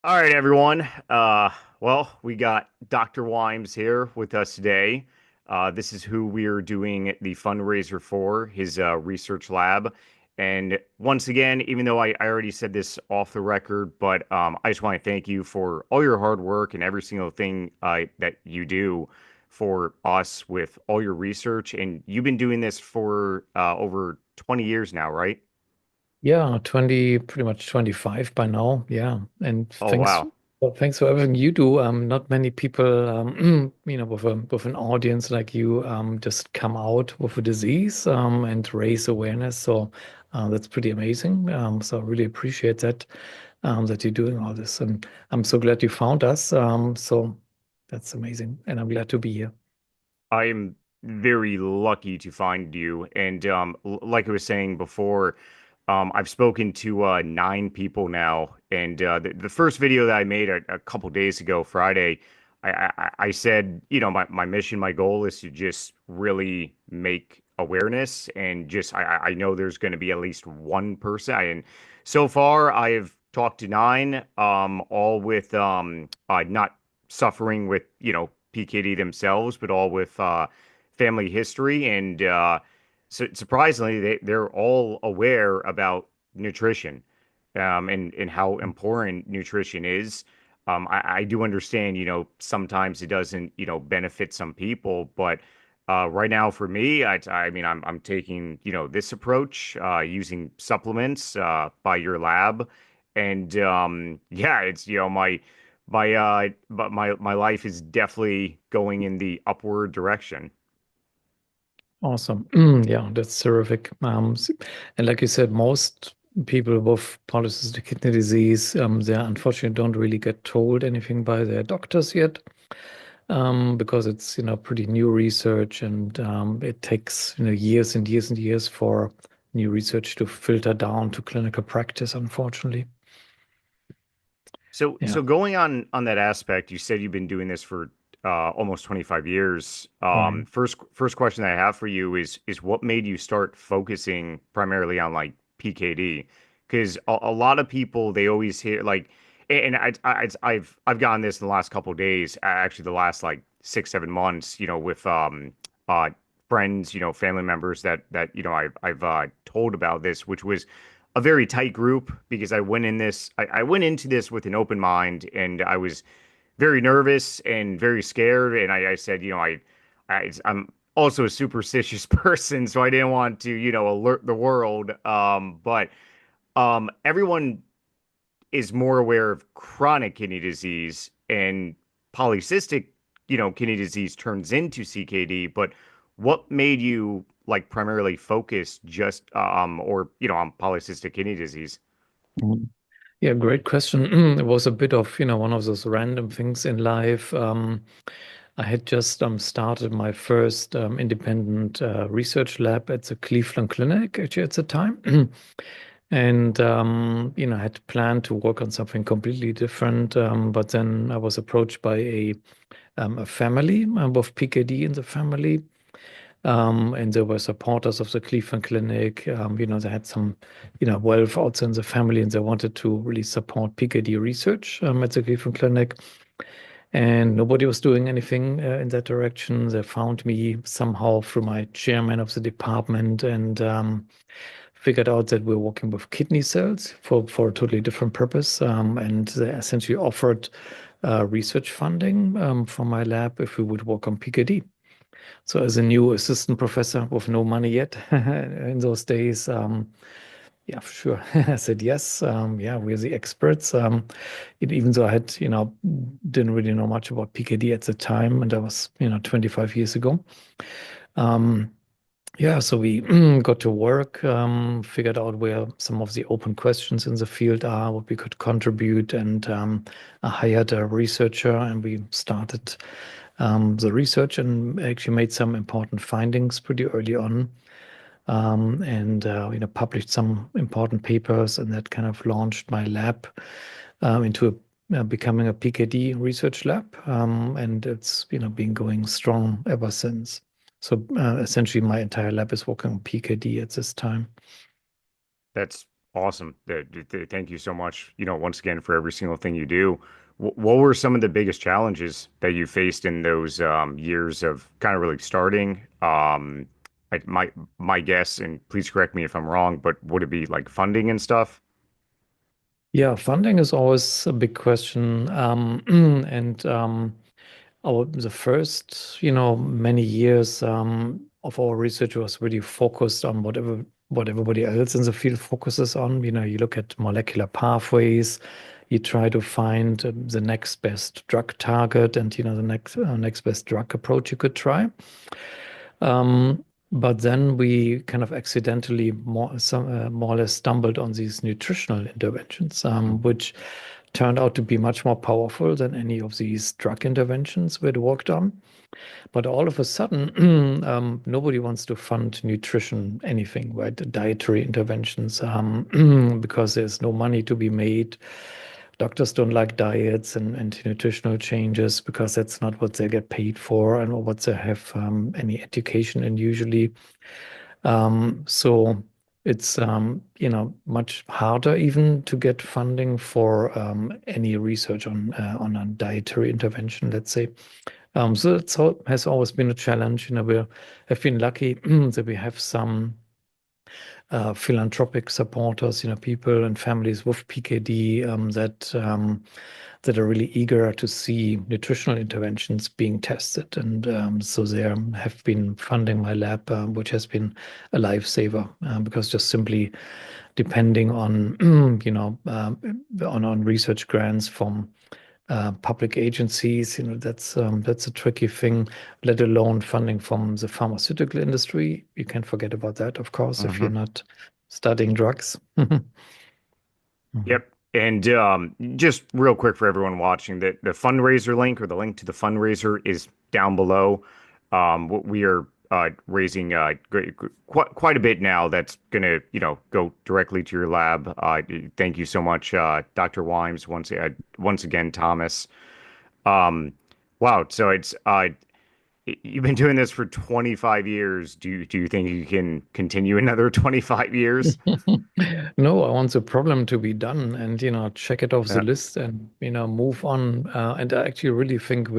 All right, everyone. Well, we got Dr. Weimbs here with us today. This is who we're doing the fundraiser for, his research lab. And once again, even though I already said this off the record, but I just want to thank you for all your hard work and every single thing that you do for us with all your research. And you've been doing this for over 20 years now, right? Yeah, 20, pretty much 25 by now. Yeah. And Oh, wow. thanks for everything you do. Not many people, with an audience like you, just come out with a disease, and raise awareness. So, that's pretty amazing. So I really appreciate that you're doing all this. And I'm so glad you found us. So that's amazing. And I'm glad to be here. I am very lucky to find you. And like I was saying before, I've spoken to nine people now. And the first video that I made a couple days ago, Friday, I said, my mission, my goal is to just really make awareness. And just, I know there's going to be at least one person. And so far, I have talked to nine, all with not suffering with, PKD themselves, but all with family history. And surprisingly, they're all aware about nutrition, and how important nutrition is. I do understand, sometimes it doesn't, benefit some people, but right now for me, I mean, I'm taking, this approach, using supplements by your lab. And yeah, it's, my life is definitely going in the upward direction. Awesome. Yeah, that's terrific. And like you said, most people with polycystic kidney disease, they unfortunately don't really get told anything by their doctors yet, because it's, pretty new research and it takes, years and years and years for new research to filter down to clinical practice, unfortunately. So Yeah. going on that aspect, you said you've been doing this for almost 25 years. Right. First question that I have for you is what made you start focusing primarily on like PKD? Because a lot of people they always hear like, and I've gotten this in the last couple of days, actually the last like 6 7 months, with uh friends, family members that I've told about this, which was a very tight group because I went into this with an open mind, and I was very nervous and very scared. And I said, I'm also a superstitious person, so I didn't want to, alert the world. But everyone is more aware of chronic kidney disease, and polycystic, kidney disease turns into CKD. But what made you like primarily focus just or on polycystic kidney disease? Mhm. Yeah, great question. It was a bit of, one of those random things in life. I had just started my first independent research lab at the Cleveland Clinic actually at the time. And I had planned to work on something completely different. But then I was approached by a family with PKD in the family. And they were supporters of the Cleveland Clinic. They had some, wealth outside in the family, and they wanted to really support PKD research at the Cleveland Clinic. And nobody was doing anything in that direction. They found me somehow through my chairman of the department and figured out that we're working with kidney cells for a totally different purpose. And they essentially offered research funding for my lab if we would work on PKD. So, as a new assistant professor with no money yet in those days, yeah, for sure. I said yes. Yeah, we're the experts. Even though I had, didn't really know much about PKD at the time, and that was, 25 years ago. Um, yeah, so we got to work, figured out where some of the open questions in the field are, what we could contribute, and I hired a researcher, and we started the research and actually made some important findings pretty early on, and published some important papers, and that kind of launched my lab into becoming a PKD research lab, and it's been going strong ever since. So essentially, my entire lab is working on PKD at this time. That's Awesome. Thank you so much, once again for every single thing you do. What were some of the biggest challenges that you faced in those years of kind of really starting? My guess, and please correct me if I'm wrong, but would it be like funding and stuff? Yeah, funding is always a big question. And the first, many years of our research was really focused on what everybody else in the field focuses on. You look at molecular pathways, you try to find the next best drug target, and the next best drug approach you could try. But then we kind of accidentally more or less stumbled on these nutritional interventions, which turned out to be much more powerful than any of these drug interventions we'd worked on. But all of a sudden, nobody wants to fund nutrition, anything, right? Dietary interventions, because there's no money to be made. Doctors don't like diets and nutritional changes because that's not what they get paid for and what they have any education in usually. So it's much harder even to get funding for any research on a dietary intervention, let's say. So has always been a challenge. We have been lucky that we have some philanthropic supporters, people and families with PKD that are really eager to see nutritional interventions being tested. And so they have been funding my lab, which has been a lifesaver because just simply depending on, on research grants from public agencies, that's a tricky thing, let alone funding from the pharmaceutical industry. You can forget about that, of course, if you're Hmm. not studying drugs. Mhm. Yep. And just real quick for everyone watching, the fundraiser link or the link to the fundraiser is down below. We are raising quite a bit now. That's gonna, go directly to your lab. Thank you so much, Dr. Weimbs, once again, Thomas. Um, wow. So you've been doing this for 25 years. Do you think you can continue another 25 years? No, I want the problem to be done and, check it off the Yeah. list and, move on. And I actually really think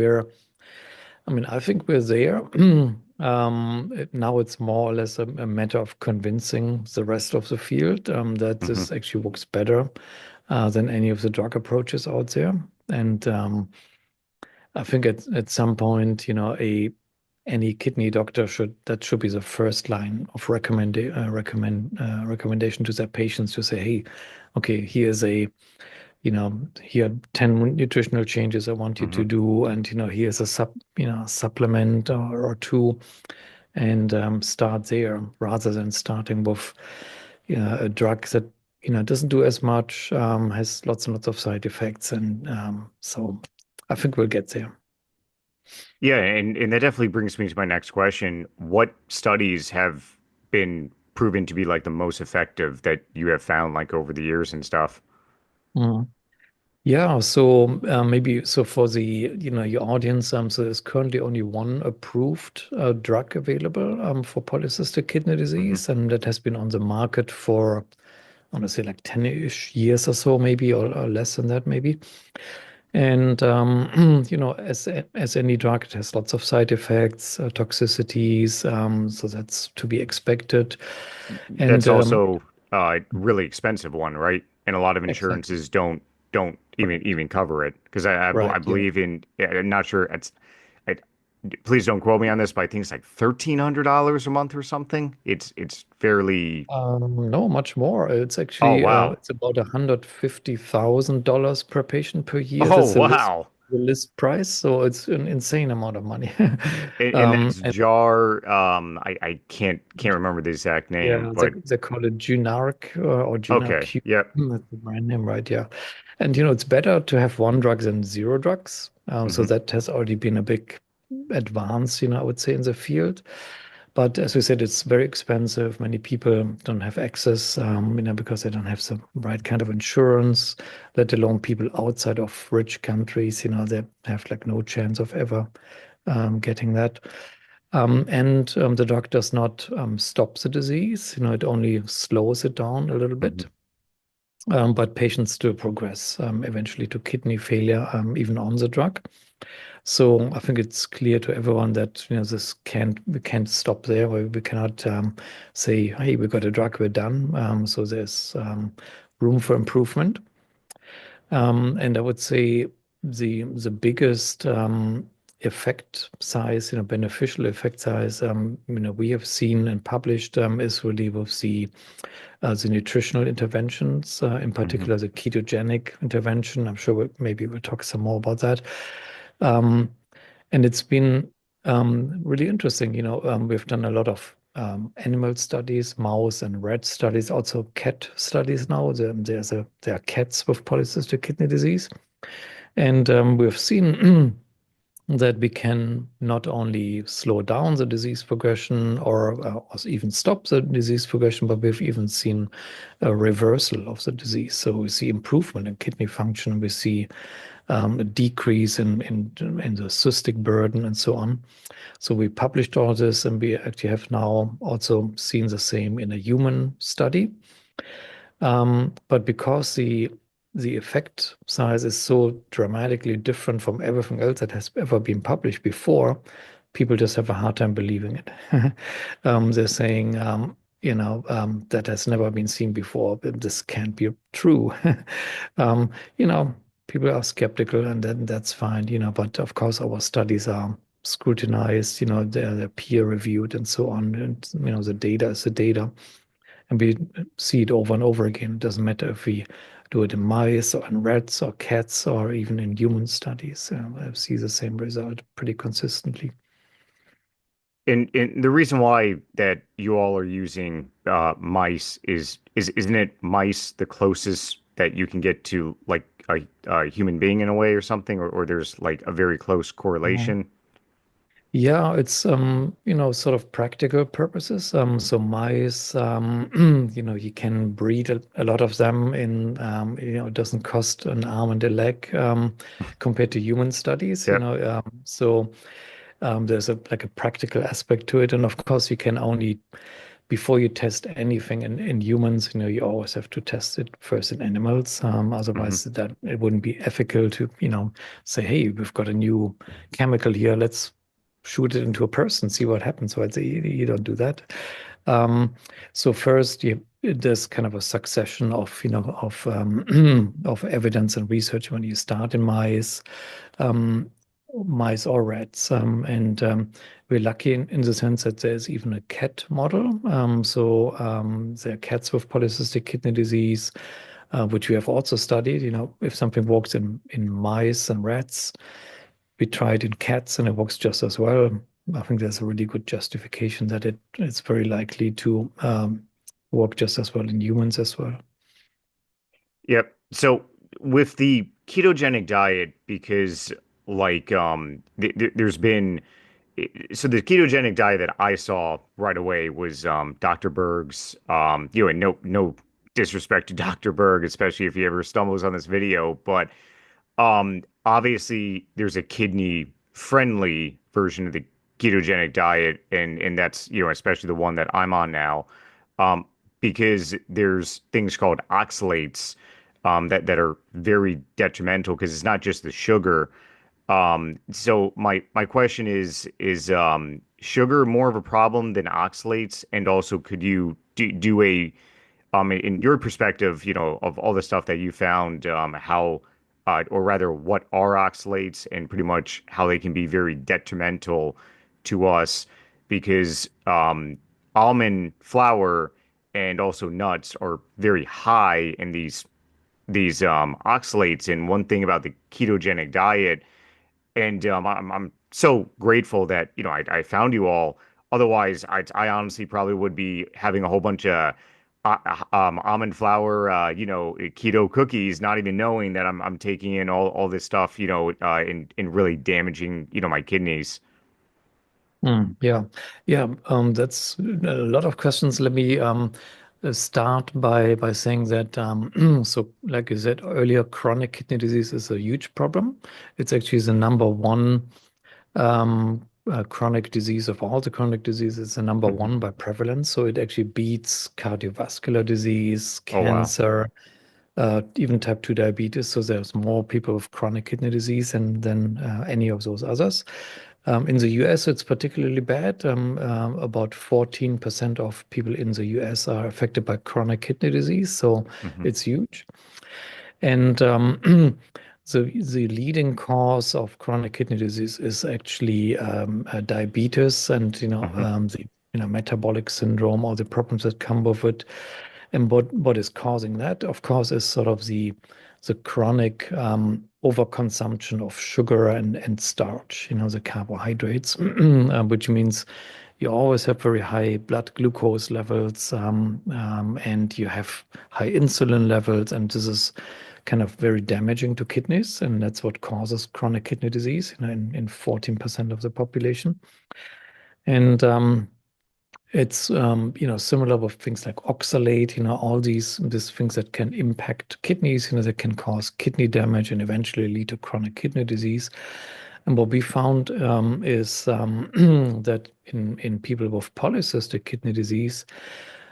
I think we're there. Now it's more or less a matter of convincing the rest of the field that Hmm. this actually works better than any of the drug approaches out there. And I think at some point, any kidney doctor should be the first line of recommendation to their patients to say, hey, okay, here are 10 nutritional changes I want you to Hmm. do, and here's a supplement or two, and start there rather than starting with a drug that doesn't do as much, has lots and lots of side effects, and so I think we'll get there. Yeah, and that definitely brings me to my next question. What studies have been proven to be like the most effective that you have found like over the years and stuff? Mm. Yeah, so maybe so for the your audience, so there's currently only one approved drug available for polycystic kidney Hmm. disease, and that has been on the market for I want to say like 10-ish years or so, maybe, or less than that, maybe. And as any drug, it has lots of side effects, toxicities, so that's to be expected. And That's also a really expensive one, right? And a lot of exactly insurances don't even cover it because I right, yeah. believe in yeah, I'm not sure I, please don't quote me on this, but I think it's like $1,300 a month or something. It's fairly No, much more. It's oh actually wow. it's about $150,000 per patient per year. Oh That's wow. the list price. So it's an insane amount of money. And that's And jar. I can't remember the exact name, yeah, they, but they call it generic or okay. generic. Yep. That's the brand name, right? Yeah. And it's better to have one drug than zero drugs. So Hmm. that has already been a big advance, I would say, in the field. But as we said, it's very expensive. Many people don't have access, because they don't have the right kind of insurance, let alone people outside of rich countries, they have like no chance of ever getting that. And the drug does not stop the disease, it only slows it down a little Hmm. bit. but patients still progress eventually to kidney failure, even on the drug. So I think it's clear to everyone that this can't we can't stop there. We cannot say, "Hey, we got a drug, we're done." So there's room for improvement. And I would say the biggest effect size, beneficial effect size, we have seen and published is really with the nutritional interventions, in Hmm. particular the ketogenic intervention. I'm sure maybe we'll talk some more about that. Um, and it's been really interesting. We've done a lot of animal studies, mouse and rat studies, also cat studies now. There are cats with polycystic kidney disease. And we've seen that we can not only slow down the disease progression or even stop the disease progression, but we've even seen a reversal of the disease. So we see improvement in kidney function, we see a decrease in the cystic burden and so on. So we published all this, and we actually have now also seen the same in a human study. But because the effect size is so dramatically different from everything else that has ever been published before, people just have a hard time believing it. They're saying, that has never been seen before, but this can't be true. um, you know, People are skeptical, and then that's fine, but of course our studies are scrutinized, they're peer reviewed and so on. And, the data is the data. And we see it over and over again. It doesn't matter if we do it in mice or in rats or cats or even in human studies. I see the same result pretty consistently. And the reason why that you all are using mice is isn't it mice the closest that you can get to like a human being in a way or something, or there's like a very close Mhm. correlation? Yeah, it's sort of practical purposes. So mice, you can breed a lot of them in, it doesn't cost an arm and a leg compared to human studies, Yep. so there's a practical aspect to it. And of course, you can only before you test anything in humans, you always have to test it first in animals. Hmm. Otherwise, that it wouldn't be ethical to, say, hey, we've got a new chemical here. Let's shoot it into a person, see what happens. Right? So you don't do that. Um, so first, there's kind of a succession of, of evidence and research when you start in um, mice or rats. And we're lucky in the sense that there's even a cat model. There are cats with polycystic kidney disease, which we have also studied. If something works in mice and rats, we tried in cats and it works just as well. I think there's a really good justification that it's very likely to work just as well in humans as well. Yep. So with the ketogenic diet, because like there's been so the ketogenic diet that I saw right away was Dr. Berg's and no disrespect to Dr. Berg, especially if he ever stumbles on this video, but obviously there's a kidney friendly version of the ketogenic diet, and that's especially the one that I'm on now, um, because there's things called oxalates that are very detrimental because it's not just the sugar. So my question is sugar more of a problem than oxalates? And also, could you do a in your perspective, of all the stuff that you found, how, or rather, what are oxalates and pretty much how they can be very detrimental to us because almond flour and also nuts are very high in these oxalates. And one thing about the ketogenic diet, and I'm so grateful that I found you all. Otherwise, I honestly probably would be having a whole bunch of almond flour, keto cookies, not even knowing that I'm taking in all this stuff, and really damaging, my kidneys. Yeah, yeah. That's a lot of questions. Let me start by saying that so, like you said earlier, chronic kidney disease is a huge problem. It's actually the number one chronic disease of all the chronic diseases, the number Hmm. one by prevalence. So it actually beats cardiovascular disease, Oh wow. cancer, even type 2 diabetes. So there's more people with chronic kidney disease than any of those others. In the US, it's particularly bad. About 14% of people in the US are affected by chronic kidney disease, so Hmm. it's huge. And the leading cause of chronic kidney disease is actually diabetes and Hmm. the metabolic syndrome, all the problems that come with it. And what is causing that, of course, is sort of the chronic overconsumption of sugar and starch, the carbohydrates, which means you always have very high blood glucose levels, and you have high insulin levels, and this is kind of very damaging to kidneys, and that's what causes chronic kidney disease, in 14% of the population. And it's similar with things like oxalate, all these things that can impact kidneys, that can cause kidney damage and eventually lead to chronic kidney disease. And what we found is that in people with polycystic kidney disease,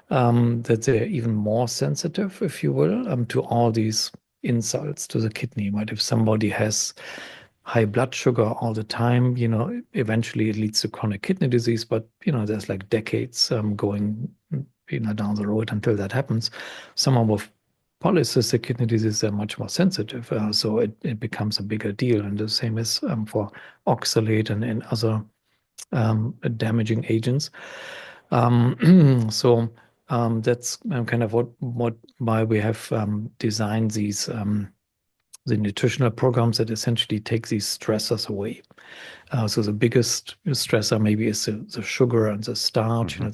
that they're even more sensitive, if you will, to all these insults to the kidney. Right? If somebody has high blood sugar all the time, eventually it leads to chronic kidney disease, but there's like decades going, down the road until that happens. Someone with polycystic kidney disease are much more sensitive, so it becomes a bigger deal. And the same is for oxalate and other damaging agents. So that's kind of what why we have designed these the nutritional programs that essentially take these stressors away. So the biggest stressor maybe is the sugar and the starch, Hmm.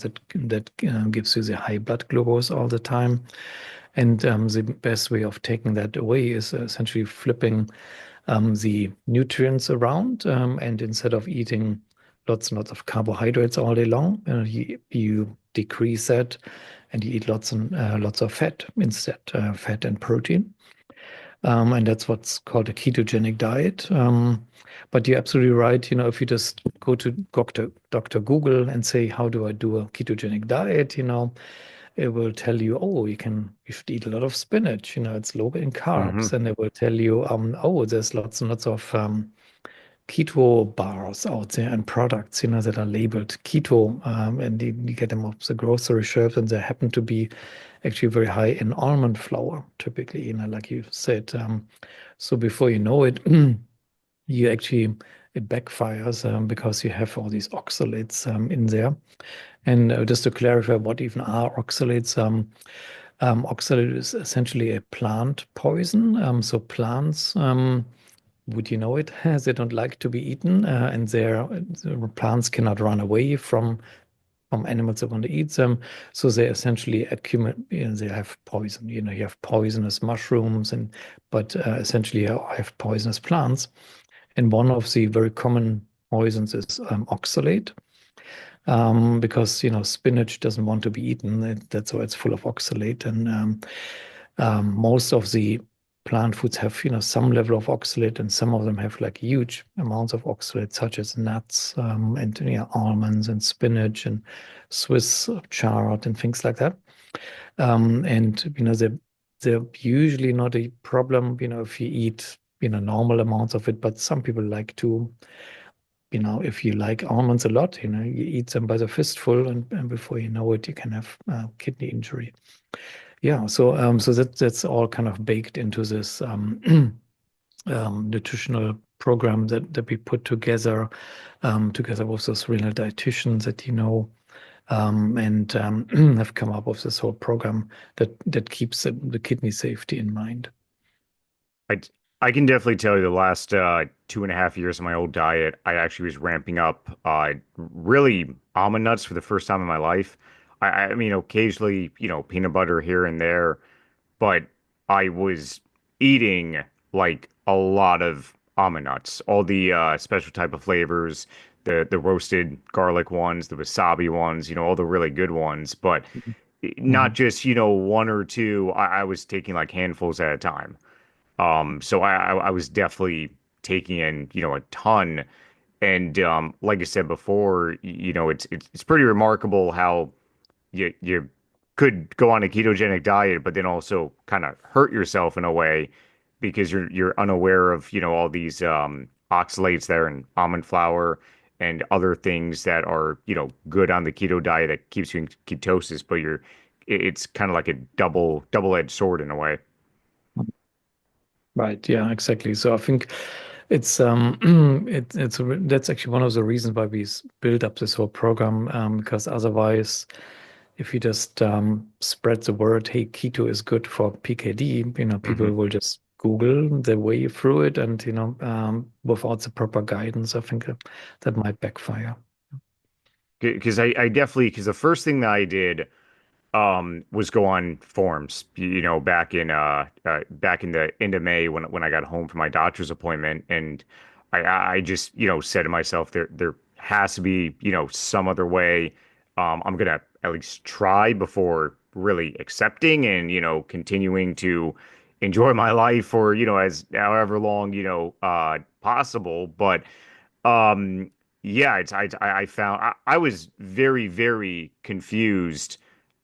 that gives you the high blood glucose all the time. And the best way of taking that away is essentially flipping the nutrients around. And instead of eating lots and lots of carbohydrates all day long, you decrease that and you eat lots and lots of fat instead, fat and protein. And that's what's called a ketogenic diet. But you're absolutely right. If you just go to Dr. Google and say, how do I do a ketogenic diet? It will tell you, oh, you should eat a lot of spinach. It's low in carbs. Hmm. And it will tell you, oh, there's lots and lots of keto bars out there and products, that are labeled keto, and you get them off the grocery shelves, and they happen to be actually very high in almond flour, typically, like you said. So before you know it, you actually it backfires because you have all these oxalates in there. And just to clarify, what even are oxalates? Oxalate is essentially a plant poison. So plants. Would you know it? They don't like to be eaten, and the plants cannot run away from animals that want to eat them. So they essentially accumulate. They have poison. You have poisonous mushrooms, but essentially you have poisonous plants. And one of the very common poisons is oxalate, because spinach doesn't want to be eaten. That's why it's full of oxalate, and most of the plant foods have some level of oxalate, and some of them have like huge amounts of oxalate, such as nuts, and almonds and spinach and Swiss chard and things like that. And they're usually not a problem, if you eat normal amounts of it. But some people like to, if you like almonds a lot, you eat them by the fistful, and before you know it, you can have kidney injury. Yeah, so that's all kind of baked into this nutritional program that we put together, together with those renal dietitians that and have come up with this whole program that keeps the kidney safety in mind. I I can definitely tell you the last 2.5 years of my old diet, I actually was ramping up really almond nuts for the first time in my life. I mean, occasionally, peanut butter here and there, but I was eating like a lot of almond nuts, all the special type of flavors, the roasted garlic ones, the wasabi ones, all the really good ones, but not Mhm. just, one or two. I was taking like handfuls at a time. So I was definitely taking in, a ton. And like I said before, it's pretty remarkable how you could go on a ketogenic diet, but then also kind of hurt yourself in a way because you're unaware of, all these oxalates there and almond flour and other things that are, good on the keto diet that keeps you in ketosis, but it's kind of like a double-edged sword in a way. Right. Yeah, exactly. So I think it's that's actually one of the reasons why built up this whole program, because otherwise, if you just spread the word, hey, keto is good for PKD, people Hmm. will just Google their way through it, and without the proper guidance, I think that might backfire. Because I definitely, because the first thing that I did was go on forums, back in the end of May when I got home from my doctor's appointment, and I just said to myself, there has to be some other way. I'm gonna at least try before really accepting and continuing to enjoy my life for as however long possible. But um, yeah, I found I was very, very confused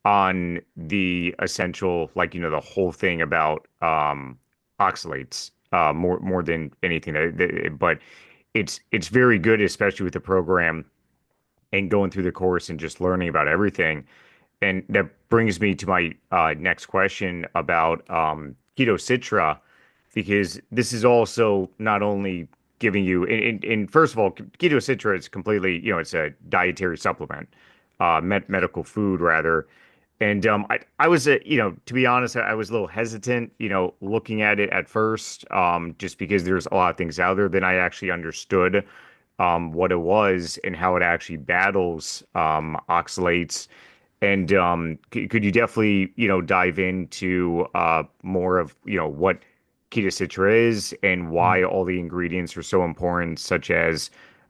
on the essential, like, the whole thing about oxalates, more than anything. But it's very good, especially with the program and going through the course and just learning about everything. And that brings me to my next question about Keto Citra, because this is also not only giving you, and first of all, Keto Citra is completely, it's a dietary supplement, medical food rather. And I was, to be honest, I was a little hesitant, looking at it at first, just because there's a lot of things out there. Then I actually understood what it was and how it actually battles oxalates. And could you definitely, dive into more of, what Citra is and why all the ingredients are so important, such as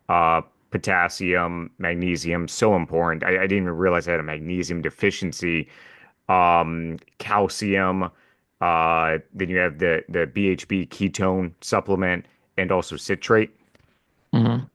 uh, potassium, magnesium, so important. I didn't even realize I had a magnesium deficiency. Calcium. Then you have the BHB ketone supplement and also citrate.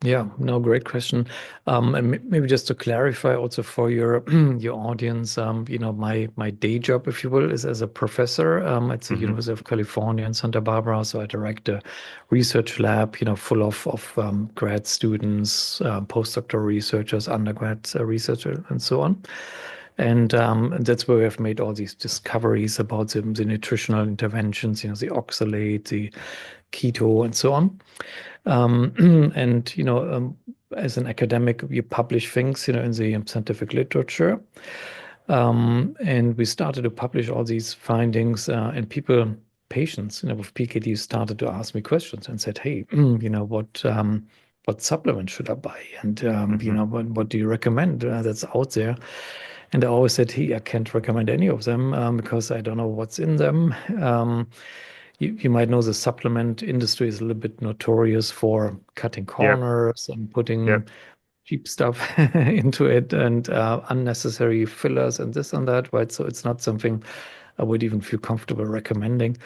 Yeah, no, great question. And maybe just to clarify also for your your audience, my day job, if you will, is as a professor at the Hmm. University of California in Santa Barbara. So I direct a research lab, full of grad students, postdoctoral researchers, undergrad researchers, and so on. And that's where we have made all these discoveries about the nutritional interventions, the oxalate, the keto, and so on. And as an academic, you publish things, in the scientific literature. And we started to publish all these findings, and patients, with PKD started to ask me questions and said, "Hey, what supplement should I buy? And Hmm. what do you recommend that's out there?" And I always said, "Hey, I can't recommend any of them because I don't know what's in them." You might know the supplement industry is a little bit notorious for cutting Yep. corners and putting Yep. cheap stuff into it and unnecessary fillers and this and that, right? So it's not something I would even feel comfortable recommending.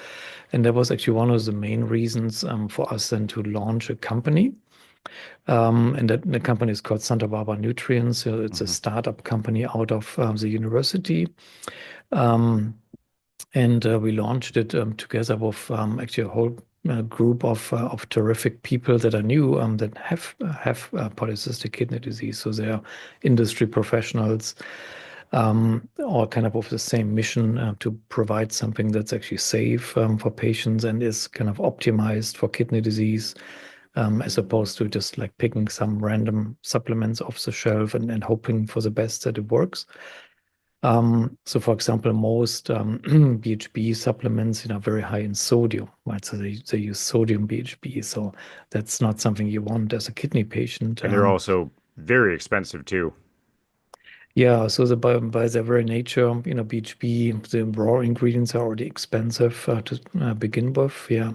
And that was actually one of the main reasons for us then to launch a company. And that the company is called Santa Barbara Nutrients. So it's a Hmm. startup company out of the university. Um, and we launched it together with actually a whole group of terrific people that are new that have polycystic kidney disease. So they are industry professionals, all kind of with the same mission to provide something that's actually safe for patients and is kind of optimized for kidney disease. As opposed to just like picking some random supplements off the shelf and hoping for the best that it works. So for example, most BHB supplements, are very high in sodium, right? So they use sodium BHB. So that's not something you want as a kidney patient. And they're also very expensive too. Yeah, so by their very nature, BHB, the raw ingredients are already expensive to begin with. Yeah.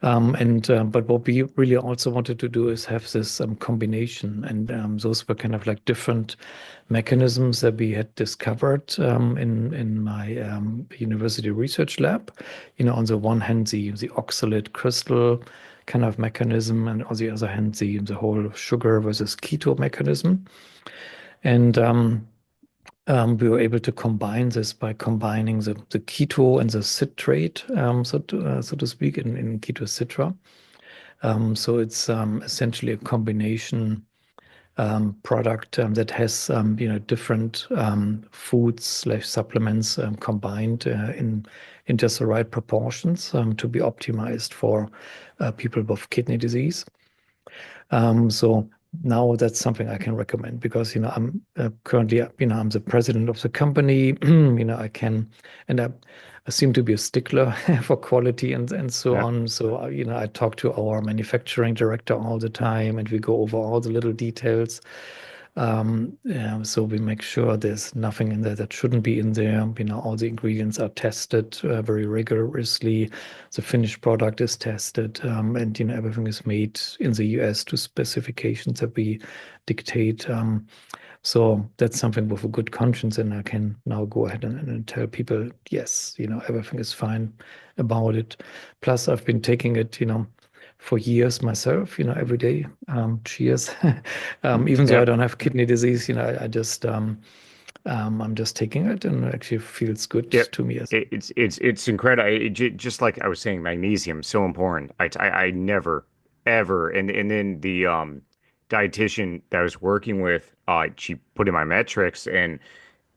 And but what we really also wanted to do is have this combination, and those were kind of like different mechanisms that we had discovered in my university research lab. On the one hand, the oxalate crystal kind of mechanism, and on the other hand, the whole sugar versus keto mechanism. And We were able to combine this by combining the keto and the citrate, so to speak, in keto citra. So it's essentially a combination product that has different foods slash supplements combined in just the right proportions to be optimized for people with kidney disease. So now that's something I can recommend because I'm currently I'm the president of the company. I can and I seem to be a stickler for quality and so Yeah. on. So I talk to our manufacturing director all the time, and we go over all the little details. Yeah, so we make sure there's nothing in there that shouldn't be in there. All the ingredients are tested very rigorously. The finished product is tested, and everything is made in the US to specifications that we dictate. So that's something with a good conscience, and I can now go ahead and tell people, yes, everything is fine about it. Plus, I've been taking it, for years myself, every day. Cheers. Even though Yeah. I don't have kidney disease, I'm just taking it and it actually feels good Yeah, to me as it's incredible. Just like I was saying, magnesium so important. I never ever and then the dietitian that I was working with, she put in my metrics and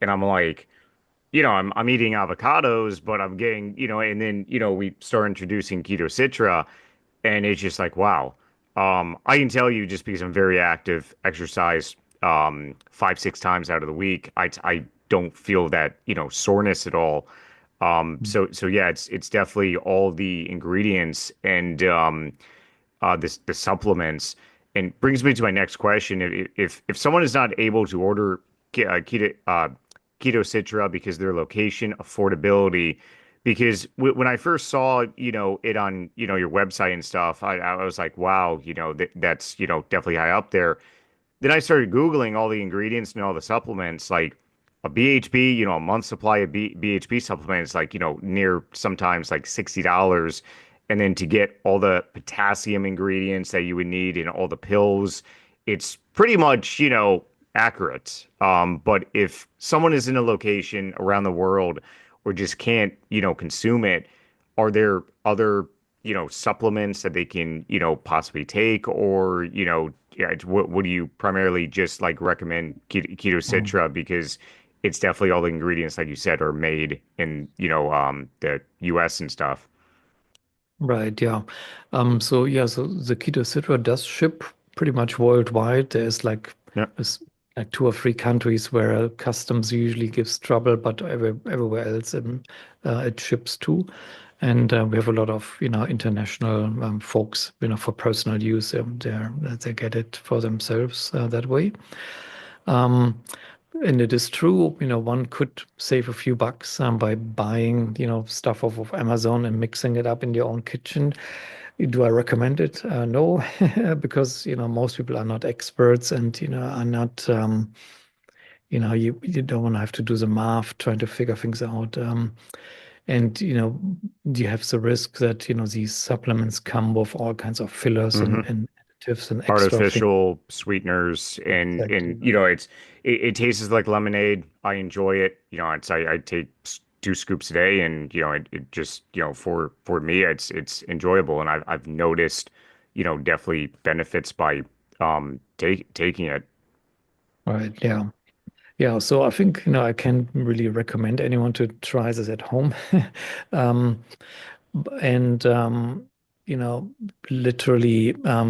I'm like, I'm eating avocados, but I'm getting, and then we start introducing keto citra, and it's just like wow. I can tell you just because I'm very active, exercise 5, 6 times out of the week. I don't feel that soreness at all. So yeah, it's definitely all the ingredients and this the supplements, and brings me to my next question. If someone is not able to order keto citra because their location, affordability, because when I first saw it on your website and stuff, I was like, wow, that's definitely high up there. Then I started Googling all the ingredients and all the supplements, like a BHB, a month supply of BHB supplements, like, near sometimes like $60. And then to get all the potassium ingredients that you would need in all the pills, it's pretty much, accurate. But if someone is in a location around the world or just can't, consume it, are there other supplements that they can, possibly take, or, yeah, what do you primarily just like recommend keto well. citra because it's definitely all the ingredients, like you said, are made in, the US and stuff. Right, yeah. So the Keto Citra does ship pretty much worldwide. There's Yeah. like 2 or 3 countries where customs usually gives trouble, but everywhere else it ships too. And we have a lot of international folks for personal use. They get it for themselves that way. Um, and it is true, one could save a few bucks by buying, stuff off of Amazon and mixing it up in your own kitchen. Do I recommend it? No, because, most people are not experts and, are not, you don't want to have to do the math trying to figure things out. And, you have the risk that, these supplements come with all kinds of fillers Hmm. and additives and extra things. Artificial sweeteners, and Exactly. it tastes like lemonade. I enjoy it. I take 2 scoops a day, and it just for me it's enjoyable, and I've noticed definitely benefits by taking it. Right. Yeah. Yeah, so I think, I can really recommend anyone to try this at home. Um, and you know, literally, I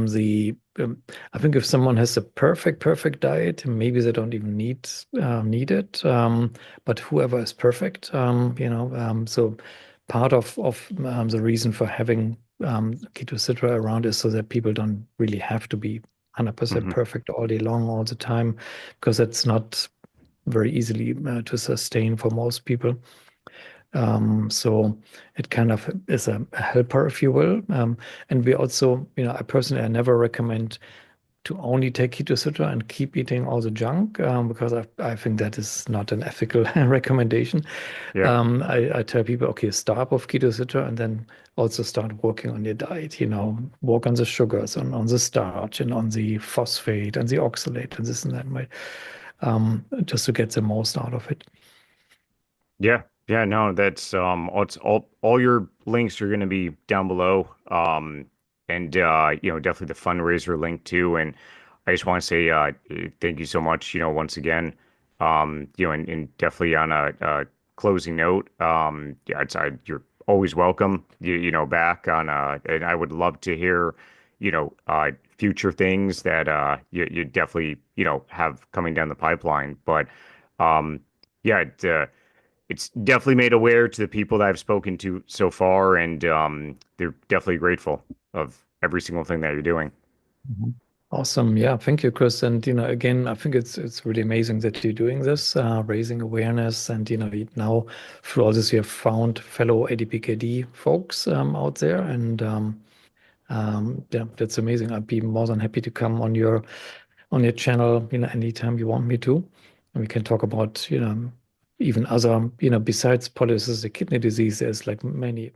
think if someone has a perfect diet, maybe they don't even need it. But whoever is perfect, so part of the reason for having keto citra around is so that people don't really have to be 100% Hmm. perfect all day long, all the time, because that's not very easily to sustain for most people. So it kind of is a helper, if you will. And we also, I never recommend to only take Ketosutra and keep eating all the junk because I think that is not an ethical recommendation. Yeah. I tell people, okay, start with Ketosutra and then also start working on your diet, work on the sugars, on the starch and on the phosphate and the oxalate and this and that. Right? just to get the most out of it. Yeah, yeah, no, that's it's all your links are going to be down below. And you know, definitely the fundraiser link too. And I just want to say thank you so much, you know, once again. You know, and definitely on a closing note, yeah, you're always welcome, you know, back on and I would love to hear, you know, future things that you definitely, you know, have coming down the pipeline. But yeah, it's definitely made aware to the people that I've spoken to so far, and they're definitely grateful of every single thing that you're doing. Mhm. Awesome. Yeah, thank you, Chris. And again, I think it's really amazing that you're doing this, raising awareness, and now through all this, you have found fellow ADPKD folks out there, and yeah, that's amazing. I'd be more than happy to come on your channel, anytime you want me to, and we can talk about even other, besides polycystic kidney disease, there's like many